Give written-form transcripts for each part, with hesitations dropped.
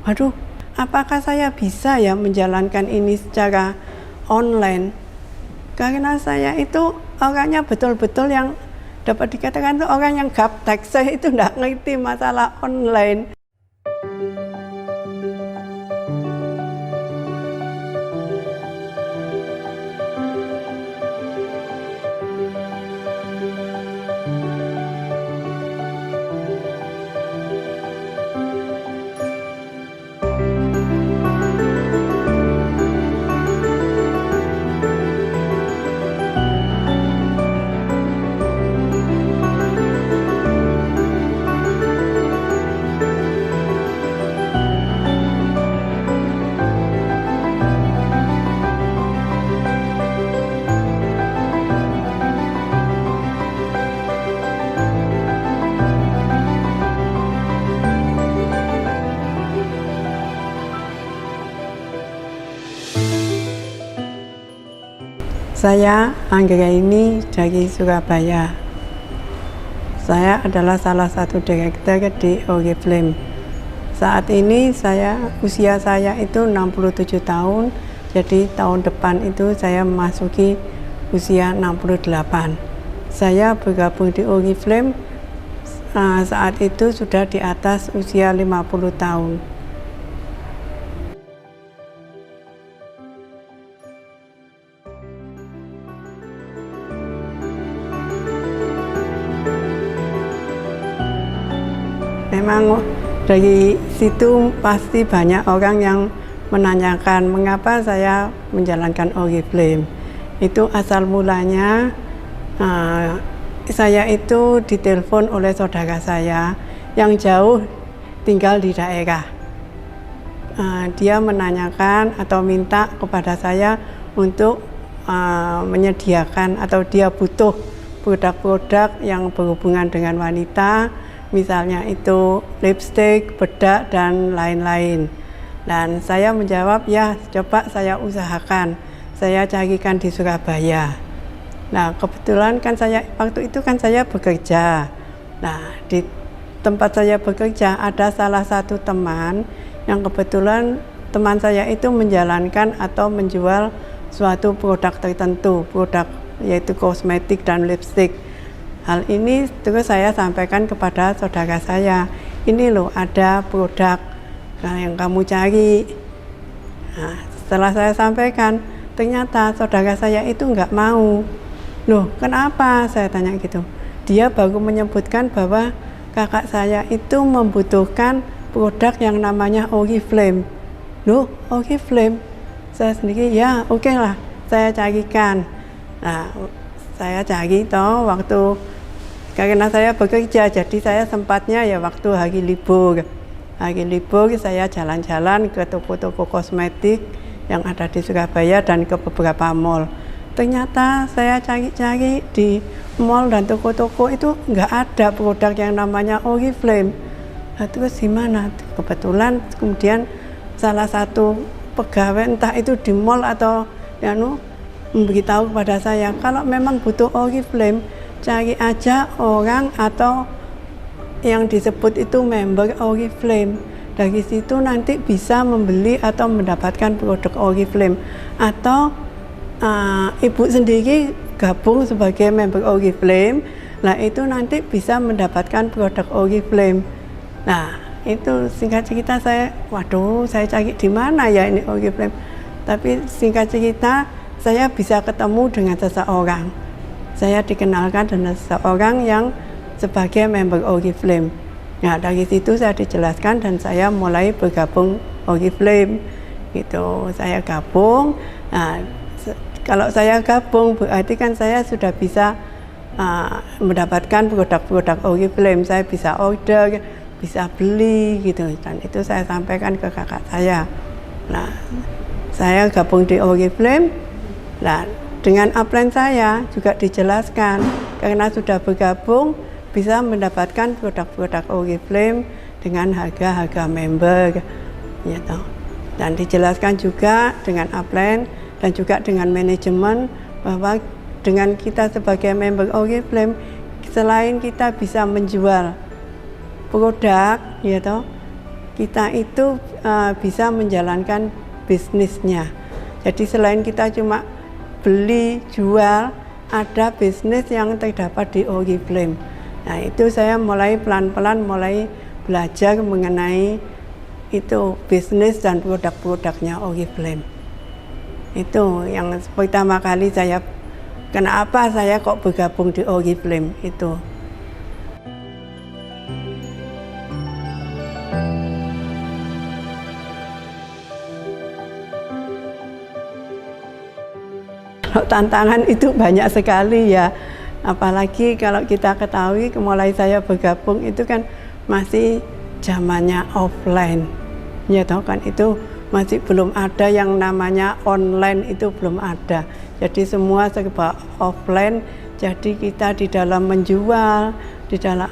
waduh, apakah saya bisa ya menjalankan ini secara online? Karena saya itu orangnya betul-betul yang dapat dikatakan itu orang yang gaptek. Saya itu tidak ngerti masalah online. Saya Anggraini dari Surabaya. Saya adalah salah satu direktur di Oriflame. Saat ini usia saya itu 67 tahun, jadi tahun depan itu saya memasuki usia 68. Saya bergabung di Oriflame saat itu sudah di atas usia 50 tahun. Memang dari situ pasti banyak orang yang menanyakan mengapa saya menjalankan Oriflame. Itu asal mulanya saya itu ditelepon oleh saudara saya yang jauh tinggal di daerah. Dia menanyakan atau minta kepada saya untuk menyediakan atau dia butuh produk-produk yang berhubungan dengan wanita, misalnya itu lipstik, bedak, dan lain-lain. Dan saya menjawab, ya coba saya usahakan, saya carikan di Surabaya. Nah kebetulan kan waktu itu saya bekerja. Nah di tempat saya bekerja ada salah satu teman yang kebetulan teman saya itu menjalankan atau menjual suatu produk tertentu, produk yaitu kosmetik dan lipstik. Hal ini terus saya sampaikan kepada saudara saya, ini loh ada produk yang kamu cari. Nah, setelah saya sampaikan, ternyata saudara saya itu nggak mau. Loh kenapa? Saya tanya gitu. Dia baru menyebutkan bahwa kakak saya itu membutuhkan produk yang namanya Oriflame. Loh Oriflame? Saya sendiri ya oke lah, saya carikan. Nah, saya cari waktu karena saya bekerja, jadi saya sempatnya ya waktu hari libur. Hari libur saya jalan-jalan ke toko-toko kosmetik yang ada di Surabaya dan ke beberapa mall. Ternyata saya cari-cari di mall dan toko-toko itu nggak ada produk yang namanya Oriflame. Nah, terus gimana? Kebetulan kemudian salah satu pegawai entah itu di mall atau memberitahu kepada saya, kalau memang butuh Oriflame, cari aja orang atau yang disebut itu member Oriflame. Dari situ nanti bisa membeli atau mendapatkan produk Oriflame. Atau ibu sendiri gabung sebagai member Oriflame, nah itu nanti bisa mendapatkan produk Oriflame. Nah itu singkat cerita waduh saya cari di mana ya ini Oriflame. Tapi singkat cerita saya bisa ketemu dengan seseorang. Saya dikenalkan dengan seseorang yang sebagai member Oriflame. Nah dari situ saya dijelaskan dan saya mulai bergabung Oriflame. Gitu, saya gabung. Nah, kalau saya gabung berarti kan saya sudah bisa mendapatkan produk-produk Oriflame. Saya bisa order, bisa beli gitu. Dan itu saya sampaikan ke kakak saya. Nah, saya gabung di Oriflame. Nah, dengan upline saya juga dijelaskan karena sudah bergabung bisa mendapatkan produk-produk Oriflame dengan harga-harga member gitu. Dan dijelaskan juga dengan upline dan juga dengan manajemen bahwa dengan kita sebagai member Oriflame, selain kita bisa menjual produk gitu, kita itu bisa menjalankan bisnisnya. Jadi selain kita cuma beli, jual, ada bisnis yang terdapat di Oriflame. Nah itu saya mulai pelan-pelan mulai belajar mengenai itu bisnis dan produk-produknya Oriflame. Itu yang pertama kali kenapa saya kok bergabung di Oriflame itu. Kalau tantangan itu banyak sekali ya, apalagi kalau kita ketahui mulai saya bergabung itu kan masih zamannya offline, ya toh kan, itu masih belum ada yang namanya online, itu belum ada. Jadi semua serba offline, jadi kita di dalam menjual, di dalam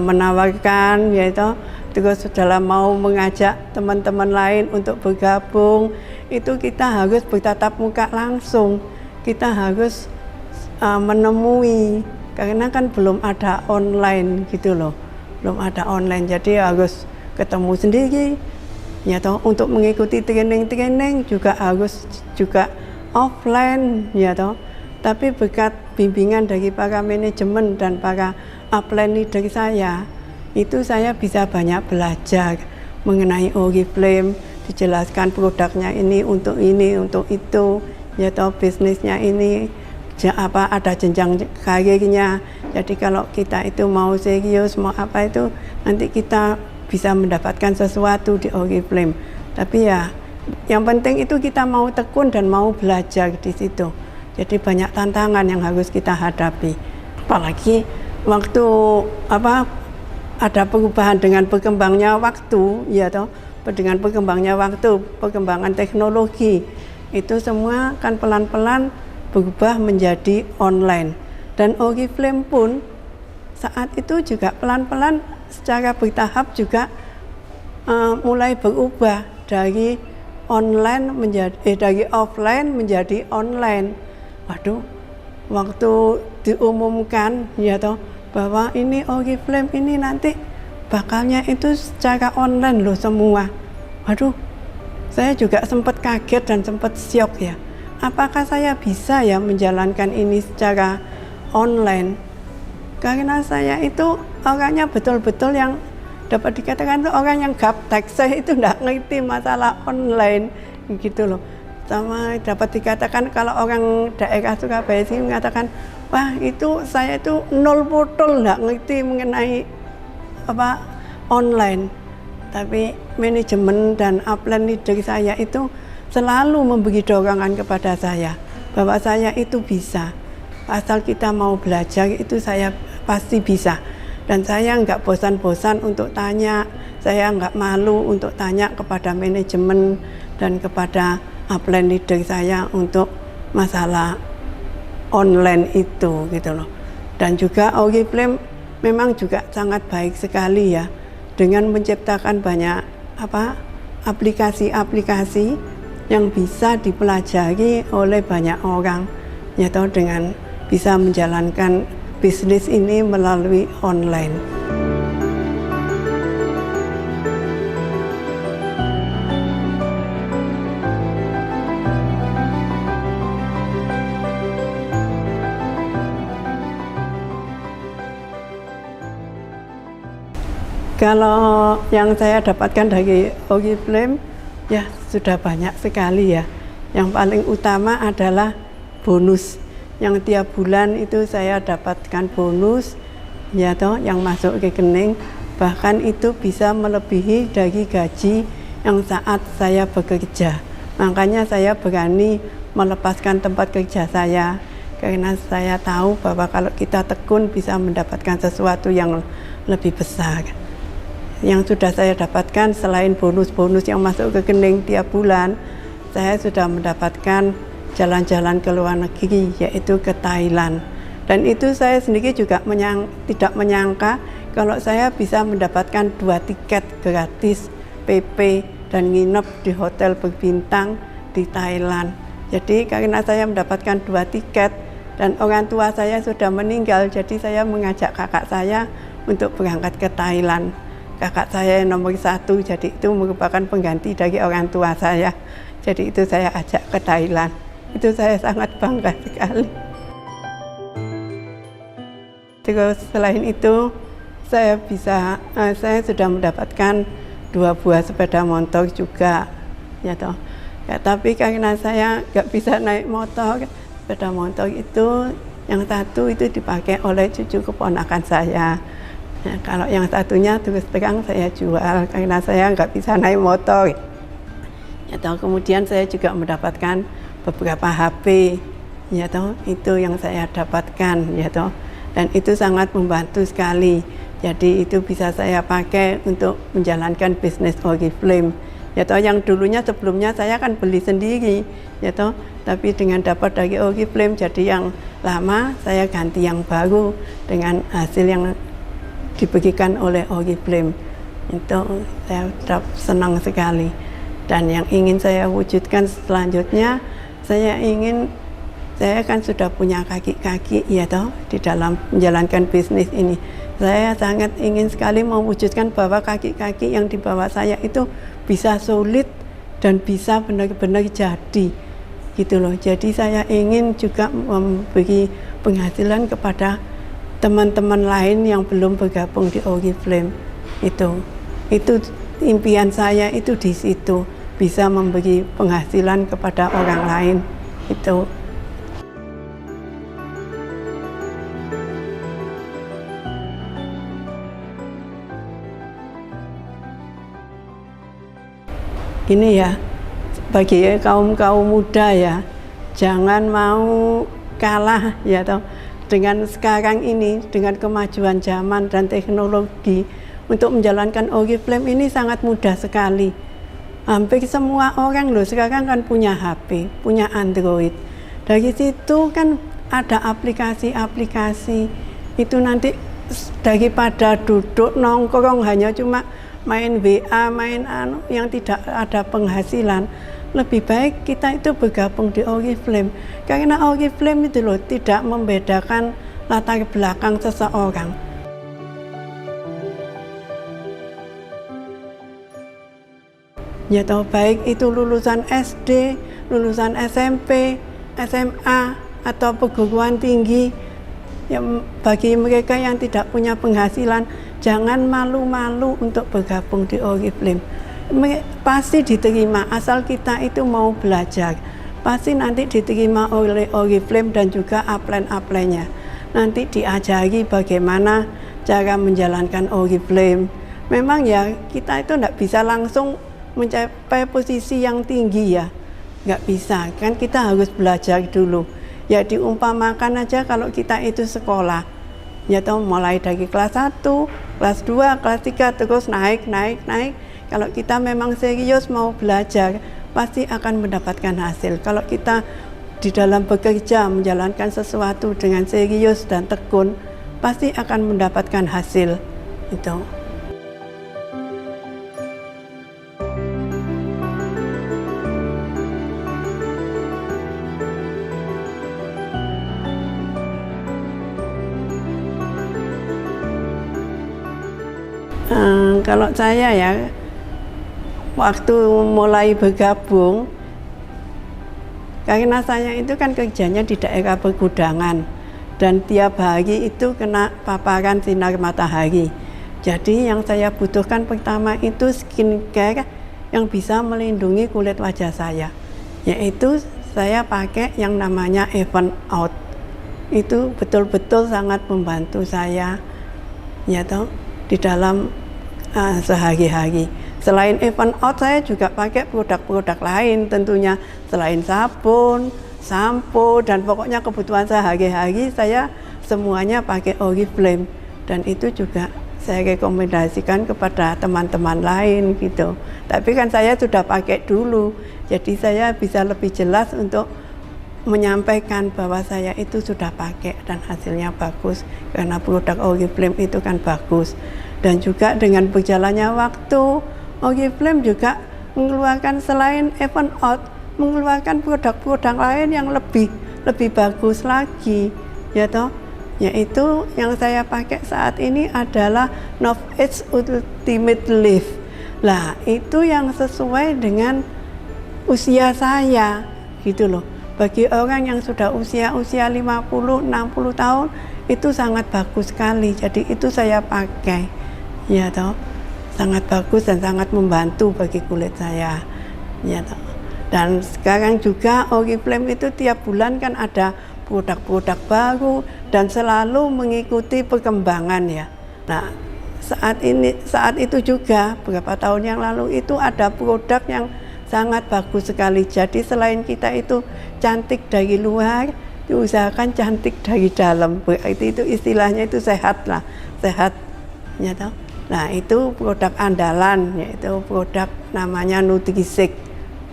menawarkan, yaitu terus dalam mau mengajak teman-teman lain untuk bergabung, itu kita harus bertatap muka langsung, kita harus menemui, karena kan belum ada online gitu loh, belum ada online, jadi harus ketemu sendiri, ya toh. Untuk mengikuti training juga harus offline, ya toh. Tapi berkat bimbingan dari para manajemen dan para upline leader saya, itu saya bisa banyak belajar mengenai Oriflame, dijelaskan produknya ini, untuk itu, ya toh, bisnisnya ini ada jenjang karirnya. Jadi kalau kita itu mau serius, mau apa itu, nanti kita bisa mendapatkan sesuatu di Oriflame. Tapi ya yang penting itu kita mau tekun dan mau belajar di situ. Jadi banyak tantangan yang harus kita hadapi. Apalagi waktu ada perubahan dengan berkembangnya waktu, ya toh, dengan berkembangnya waktu, perkembangan teknologi, itu semua kan pelan-pelan berubah menjadi online. Dan Oriflame pun saat itu juga pelan-pelan secara bertahap juga mulai berubah dari dari offline menjadi online. Waduh, waktu diumumkan, ya toh, bahwa ini Oriflame ini nanti bakalnya itu secara online loh semua. Waduh, saya juga sempat kaget dan sempat syok ya. Apakah saya bisa ya menjalankan ini secara online? Karena saya itu orangnya betul-betul yang dapat dikatakan itu orang yang gaptek, saya itu tidak ngerti masalah online gitu loh. Sama dapat dikatakan kalau orang daerah Surabaya sini mengatakan, wah itu saya itu nol botol, nggak ngerti mengenai online. Tapi manajemen dan upline leader saya itu selalu memberi dorongan kepada saya bahwa saya itu bisa, asal kita mau belajar itu saya pasti bisa. Dan saya nggak bosan-bosan untuk tanya, saya nggak malu untuk tanya kepada manajemen dan kepada upline leader saya untuk masalah online itu gitu loh. Dan juga Oriflame memang juga sangat baik sekali ya, dengan menciptakan banyak aplikasi-aplikasi yang bisa dipelajari oleh banyak orang, yaitu dengan bisa menjalankan bisnis ini melalui online. Kalau yang saya dapatkan dari Oriflame ya sudah banyak sekali ya. Yang paling utama adalah bonus. Yang tiap bulan itu saya dapatkan bonus, ya toh, yang masuk ke rekening, bahkan itu bisa melebihi dari gaji yang saat saya bekerja. Makanya saya berani melepaskan tempat kerja saya, karena saya tahu bahwa kalau kita tekun bisa mendapatkan sesuatu yang lebih besar. Yang sudah saya dapatkan selain bonus-bonus yang masuk ke rekening tiap bulan, saya sudah mendapatkan jalan-jalan ke luar negeri, yaitu ke Thailand. Dan itu saya sendiri juga tidak menyangka kalau saya bisa mendapatkan 2 tiket gratis PP dan nginep di hotel berbintang di Thailand. Jadi karena saya mendapatkan 2 tiket dan orang tua saya sudah meninggal, jadi saya mengajak kakak saya untuk berangkat ke Thailand. kakak saya yang nomor 1, jadi itu merupakan pengganti dari orang tua saya. Jadi itu saya ajak ke Thailand. Itu saya sangat bangga sekali. Terus selain itu saya sudah mendapatkan 2 buah sepeda motor juga, ya toh. Ya, tapi karena saya nggak bisa naik motor, sepeda motor itu yang satu itu dipakai oleh cucu keponakan saya. Nah, kalau yang satunya terus terang saya jual karena saya nggak bisa naik motor. Ya toh, kemudian saya juga mendapatkan beberapa HP, ya toh, itu yang saya dapatkan, ya toh. Dan itu sangat membantu sekali. Jadi itu bisa saya pakai untuk menjalankan bisnis Oriflame. Ya toh, yang dulunya sebelumnya saya kan beli sendiri, ya toh. Tapi dengan dapat dari Oriflame, jadi yang lama saya ganti yang baru dengan hasil yang diberikan oleh Oriflame. Itu saya senang sekali. Dan yang ingin saya wujudkan selanjutnya, saya kan sudah punya kaki-kaki, ya toh, di dalam menjalankan bisnis ini. Saya sangat ingin sekali mewujudkan bahwa kaki-kaki yang di bawah saya itu bisa solid dan bisa benar-benar jadi, gitu loh. Jadi saya ingin juga memberi penghasilan kepada teman-teman lain yang belum bergabung di Oriflame. Itu impian saya itu di situ, bisa memberi penghasilan kepada orang lain. Itu. Ini ya, bagi kaum muda ya, jangan mau kalah, ya toh, dengan sekarang ini, dengan kemajuan zaman dan teknologi. Untuk menjalankan Oriflame ini sangat mudah sekali. Hampir semua orang loh sekarang kan punya HP, punya Android. Dari situ kan ada aplikasi-aplikasi. Itu nanti daripada duduk nongkrong hanya cuma main WA, main yang tidak ada penghasilan, lebih baik kita itu bergabung di Oriflame. Karena Oriflame itu loh tidak membedakan latar belakang seseorang. Ya toh, baik itu lulusan SD, lulusan SMP, SMA, atau perguruan tinggi. Yang bagi mereka yang tidak punya penghasilan, jangan malu-malu untuk bergabung di Oriflame. Pasti diterima asal kita itu mau belajar. Pasti nanti diterima oleh Oriflame dan juga upline-upline-nya. Nanti diajari bagaimana cara menjalankan Oriflame. Memang ya kita itu tidak bisa langsung mencapai posisi yang tinggi ya. Nggak bisa, kan kita harus belajar dulu. Ya diumpamakan aja kalau kita itu sekolah, ya toh, mulai dari kelas 1, kelas 2, kelas 3 terus naik. Kalau kita memang serius mau belajar, pasti akan mendapatkan hasil. Kalau kita di dalam bekerja menjalankan sesuatu dengan serius dan tekun, pasti akan mendapatkan hasil. Itu. Kalau saya ya, waktu mulai bergabung, karena saya itu kan kerjanya di daerah pergudangan dan tiap hari itu kena paparan sinar matahari. Jadi yang saya butuhkan pertama itu skincare yang bisa melindungi kulit wajah saya, yaitu saya pakai yang namanya Even Out. Itu betul-betul sangat membantu saya, ya toh, di dalam sehari-hari. Selain Even Out, saya juga pakai produk-produk lain tentunya, selain sabun, sampo, dan pokoknya kebutuhan sehari-hari saya semuanya pakai Oriflame. Dan itu juga saya rekomendasikan kepada teman-teman lain gitu. Tapi kan saya sudah pakai dulu, jadi saya bisa lebih jelas untuk menyampaikan bahwa saya itu sudah pakai dan hasilnya bagus, karena produk Oriflame itu kan bagus. Dan juga dengan berjalannya waktu, Oriflame juga mengeluarkan selain Even Out, mengeluarkan produk-produk lain yang lebih bagus lagi, ya toh, yaitu yang saya pakai saat ini adalah Novage Ultimate Lift. Lah, itu yang sesuai dengan usia saya gitu loh. Bagi orang yang sudah usia 50, 60 tahun itu sangat bagus sekali. Jadi itu saya pakai. Ya toh. Sangat bagus dan sangat membantu bagi kulit saya. Ya toh. Dan sekarang juga Oriflame itu tiap bulan kan ada produk-produk baru dan selalu mengikuti perkembangan ya. Nah, saat itu juga beberapa tahun yang lalu itu ada produk yang sangat bagus sekali. Jadi selain kita itu cantik dari luar, diusahakan cantik dari dalam. Berarti itu istilahnya itu sehat lah, sehat. Ya toh? Nah, itu produk andalan, yaitu produk namanya Nutrisek.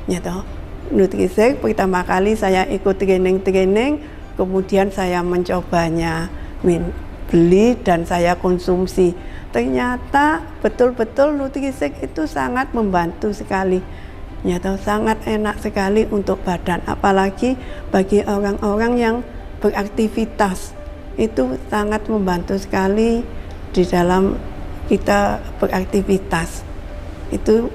Ya toh? Nutrisek pertama kali saya ikut training, kemudian saya mencobanya, beli dan saya konsumsi. Ternyata betul-betul Nutrisek itu sangat membantu sekali. Ya toh, sangat enak sekali untuk badan, apalagi bagi orang-orang yang beraktivitas. Itu sangat membantu sekali di dalam kita beraktivitas. Itu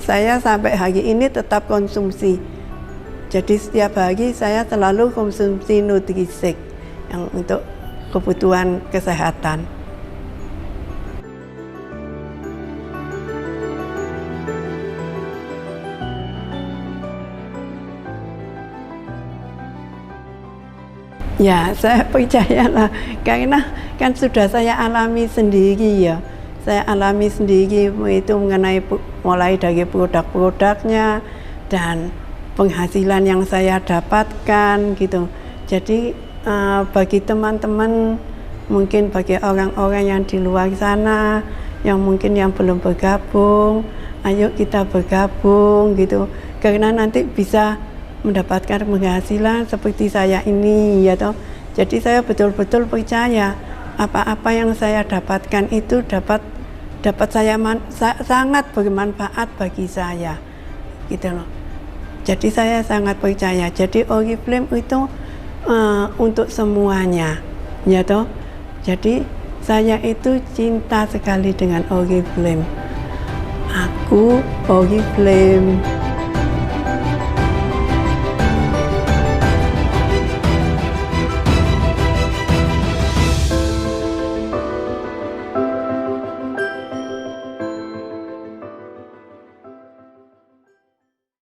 saya sampai hari ini tetap konsumsi. Jadi setiap hari saya selalu konsumsi Nutrisek yang untuk kebutuhan kesehatan. Ya, saya percayalah karena kan sudah saya alami sendiri ya. Saya alami sendiri itu mengenai mulai dari produk-produknya dan penghasilan yang saya dapatkan gitu. Jadi bagi teman-teman, mungkin bagi orang-orang yang di luar sana yang mungkin yang belum bergabung, ayo kita bergabung gitu. Karena nanti bisa mendapatkan penghasilan seperti saya ini ya toh. Jadi saya betul-betul percaya apa-apa yang saya dapatkan itu dapat saya sangat bermanfaat bagi saya gitu loh. Jadi saya sangat percaya. Jadi Oriflame itu untuk semuanya ya toh. Jadi saya itu cinta sekali dengan Oriflame. Aku Oriflame.